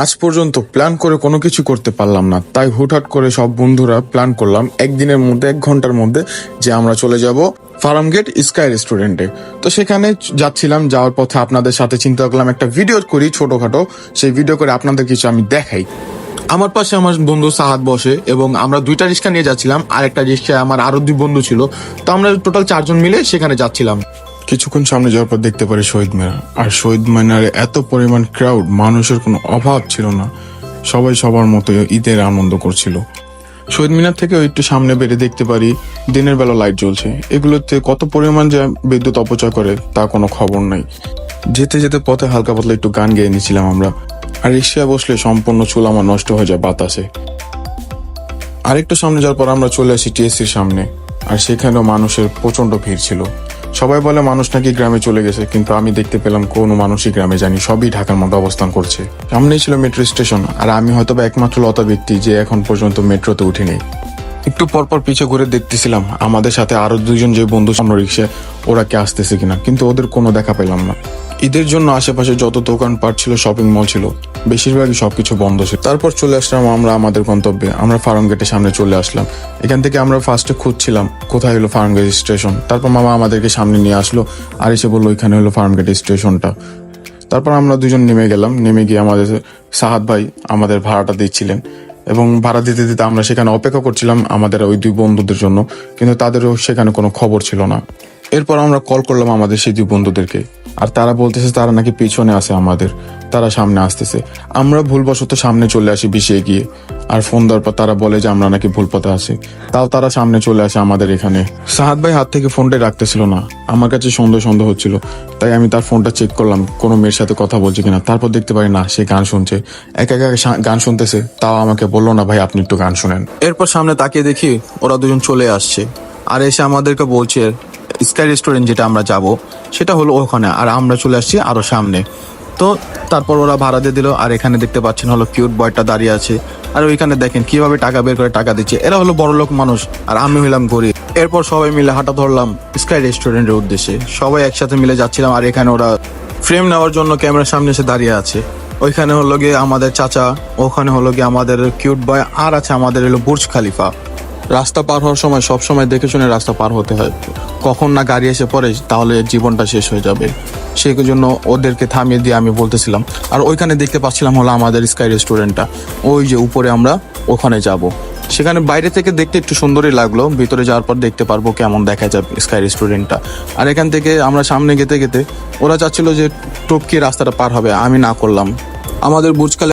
আজ পর্যন্ত প্ল্যান করে কোনো কিছু করতে পারলাম না, তাই হুটহাট করে সব বন্ধুরা প্ল্যান করলাম একদিনের মধ্যে 1 ঘন্টার মধ্যে যে আমরা চলে যাব ফার্মগেট স্কাই রেস্টুরেন্টে। তো সেখানে যাচ্ছিলাম, যাওয়ার পথে আপনাদের সাথে চিন্তা করলাম একটা ভিডিও করি ছোটখাটো, সেই ভিডিও করে আপনাদের কিছু আমি দেখাই। আমার পাশে আমার বন্ধু সাহাদ বসে এবং আমরা 2টা রিক্সা নিয়ে যাচ্ছিলাম, আর একটা রিক্সায় আমার আরো 2 বন্ধু ছিল। তো আমরা টোটাল 4 জন মিলে সেখানে যাচ্ছিলাম। কিছুক্ষণ সামনে যাওয়ার পর দেখতে পারি শহীদ মিনার, আর শহীদ মিনারে এত পরিমাণ ক্রাউড, মানুষের কোনো অভাব ছিল না। সবাই সবার মতো ঈদের আনন্দ করছিল। শহীদ মিনার থেকে একটু সামনে বেড়ে দেখতে পারি দিনের বেলা লাইট জ্বলছে। এগুলোতে কত পরিমাণ যে বিদ্যুৎ অপচয় করে তা কোনো খবর নাই। যেতে যেতে পথে হালকা পাতলা একটু গান গেয়ে নিয়েছিলাম আমরা। আর রিক্সায় বসলে সম্পূর্ণ চুল আমার নষ্ট হয়ে যায় বাতাসে। আরেকটু সামনে যাওয়ার পর আমরা চলে আসি টিএসসির সামনে, আর সেখানেও মানুষের প্রচন্ড ভিড় ছিল। সবাই বলে মানুষ নাকি গ্রামে চলে গেছে, কিন্তু আমি দেখতে পেলাম কোনো মানুষই গ্রামে যায়নি, সবই ঢাকার মধ্যে অবস্থান করছে। সামনেই ছিল মেট্রো স্টেশন, আর আমি হয়তো বা একমাত্র লতা ব্যক্তি যে এখন পর্যন্ত মেট্রোতে উঠিনি। একটু পরপর পিছে ঘুরে দেখতেছিলাম আমাদের সাথে আরো 2 জন যে বন্ধু সামনে রিক্সায়, ওরা কে আসতেছে কিনা, কিন্তু ওদের কোনো দেখা পেলাম না। ঈদের জন্য আশেপাশে যত দোকানপাট ছিল, শপিং মল ছিল, বেশিরভাগই সবকিছু বন্ধ ছিল। তারপর চলে আসলাম আমরা আমাদের গন্তব্যে। আমরা ফার্ম গেটের সামনে চলে আসলাম। এখান থেকে আমরা ফার্স্টে খুঁজছিলাম কোথায় হলো ফার্ম গেট স্টেশন। তারপর মামা আমাদেরকে সামনে নিয়ে আসলো আর এসে বললো ওইখানে হলো ফার্ম গেট স্টেশনটা। তারপর আমরা 2 জন নেমে গেলাম। নেমে গিয়ে আমাদের সাহাদ ভাই আমাদের ভাড়াটা দিচ্ছিলেন, এবং ভাড়া দিতে দিতে আমরা সেখানে অপেক্ষা করছিলাম আমাদের ওই 2 বন্ধুদের জন্য, কিন্তু তাদেরও সেখানে কোনো খবর ছিল না। এরপর আমরা কল করলাম আমাদের সেই 2 বন্ধুদেরকে, আর তারা বলতেছে তারা নাকি পিছনে আছে আমাদের, তারা সামনে আসতেছে। আমরা ভুলবশত সামনে চলে আসি বেশি এগিয়ে, আর ফোন দেওয়ার পর তারা বলে যে আমরা নাকি ভুল পথে আছি। তাও তারা সামনে চলে আসে আমাদের এখানে। সাহাদ ভাই হাত থেকে ফোনটাই রাখতেছিল না, আমার কাছে সন্দেহ হচ্ছিল, তাই আমি তার ফোনটা চেক করলাম কোনো মেয়ের সাথে কথা বলছে কিনা। তারপর দেখতে পারি না, সে গান শুনছে, একা একা গান শুনতেছে। তাও আমাকে বললো না ভাই আপনি একটু গান শুনেন। এরপর সামনে তাকিয়ে দেখি ওরা 2 জন চলে আসছে, আর এসে আমাদেরকে বলছে স্কাই রেস্টুরেন্ট যেটা আমরা যাব সেটা হলো ওখানে, আর আমরা চলে আসছি আরো সামনে। তো তারপর ওরা ভাড়া দিয়ে দিল, আর এখানে দেখতে পাচ্ছেন হলো কিউট বয়টা দাঁড়িয়ে আছে, আর ওইখানে দেখেন কিভাবে টাকা বের করে টাকা দিচ্ছে। এরা হলো বড়লোক মানুষ, আর আমি হইলাম গরিব। এরপর সবাই মিলে হাঁটা ধরলাম স্কাই রেস্টুরেন্টের উদ্দেশ্যে। সবাই একসাথে মিলে যাচ্ছিলাম, আর এখানে ওরা ফ্রেম নেওয়ার জন্য ক্যামেরার সামনে এসে দাঁড়িয়ে আছে। ওইখানে হলো গিয়ে আমাদের চাচা, ওখানে হলো গিয়ে আমাদের কিউট বয়, আর আছে আমাদের হলো বুর্জ খালিফা। রাস্তা পার হওয়ার সময় সব সময় দেখে শুনে রাস্তা পার হতে হয়, কখন না গাড়ি এসে পড়ে তাহলে জীবনটা শেষ হয়ে যাবে। সেই জন্য ওদেরকে থামিয়ে দিয়ে আমি বলতেছিলাম। আর ওইখানে দেখতে পাচ্ছিলাম হলো আমাদের স্কাই রেস্টুরেন্টটা, ওই যে উপরে আমরা ওখানে যাব। সেখানে বাইরে থেকে দেখতে একটু সুন্দরই লাগলো, ভিতরে যাওয়ার পর দেখতে পারবো কেমন দেখা যাবে স্কাই রেস্টুরেন্টটা। আর এখান থেকে আমরা সামনে যেতে যেতে ওরা চাচ্ছিল যে টপকে রাস্তাটা পার হবে, আমি না করলাম। আমাদের বুর্জ খালিফা